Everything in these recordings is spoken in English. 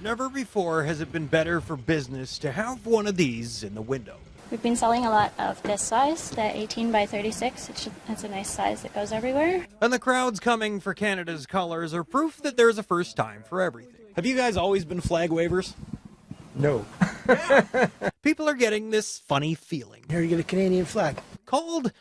Never before has it been better for business to have one of these in the window. We've been selling a lot of this size, the 18 by 36. It's a nice size that goes everywhere. And the crowds coming for Canada's colors are proof that there's a first time for everything. Have you guys always been flag wavers? No. People are getting this funny feeling Here you get a Canadian flag. called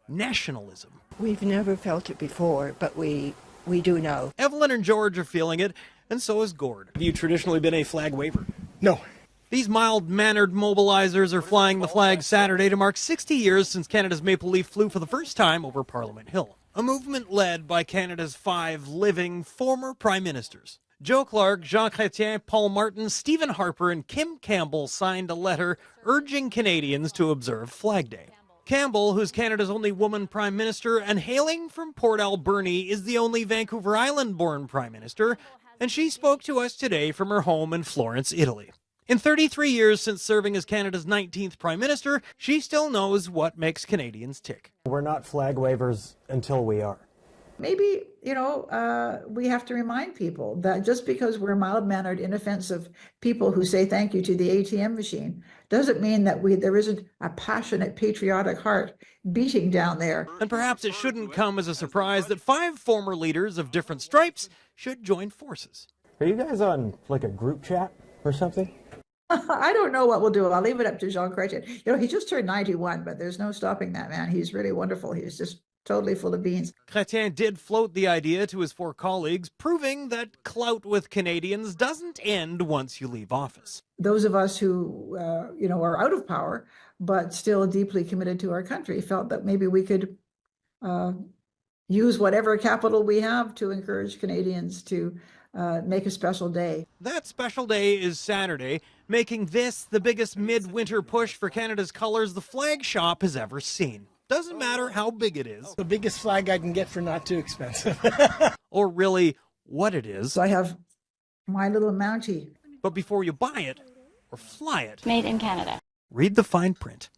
nationalism. We've never felt it before, but we do now. Evelyn and George are feeling it, and so is Gord. Have you traditionally been a flag waver? No. These mild-mannered mobilizers are flying the flag Saturday to mark 60 years since Canada's Maple Leaf flew for the first time over Parliament Hill. A movement led by Canada's 5 living former prime ministers. Joe Clark, Jean Chrétien, Paul Martin, Stephen Harper, and Kim Campbell signed a letter urging Canadians to observe Flag Day. Campbell, who's Canada's only woman prime minister and hailing from Port Alberni, is the only Vancouver Island-born prime minister, and she spoke to us today from her home in Florence, Italy. In 33 years since serving as Canada's 19th prime minister, she still knows what makes Canadians tick. We're not flag wavers until we are. Maybe, we have to remind people that just because we're mild-mannered, inoffensive people who say thank you to the ATM machine doesn't mean that there isn't a passionate, patriotic heart beating down there. And perhaps it shouldn't come as a surprise that 5 former leaders of different stripes should join forces. Are you guys on like a group chat or something? I don't know what we'll do. I'll leave it up to Jean Chrétien. He just turned 91, but there's no stopping that man. He's really wonderful. He's just totally full of beans. Chrétien did float the idea to his 4 colleagues, proving that clout with Canadians doesn't end once you leave office. Those of us who, are out of power, but still deeply committed to our country, felt that maybe we could use whatever capital we have to encourage Canadians to make a special day. That special day is Saturday, making this the biggest midwinter push for Canada's colors the flag shop has ever seen. Doesn't matter how big it is. The biggest flag I can get for not too expensive. Or really what it is. So I have my little Mountie. But before you buy it or fly it, Made in Canada. read the fine print.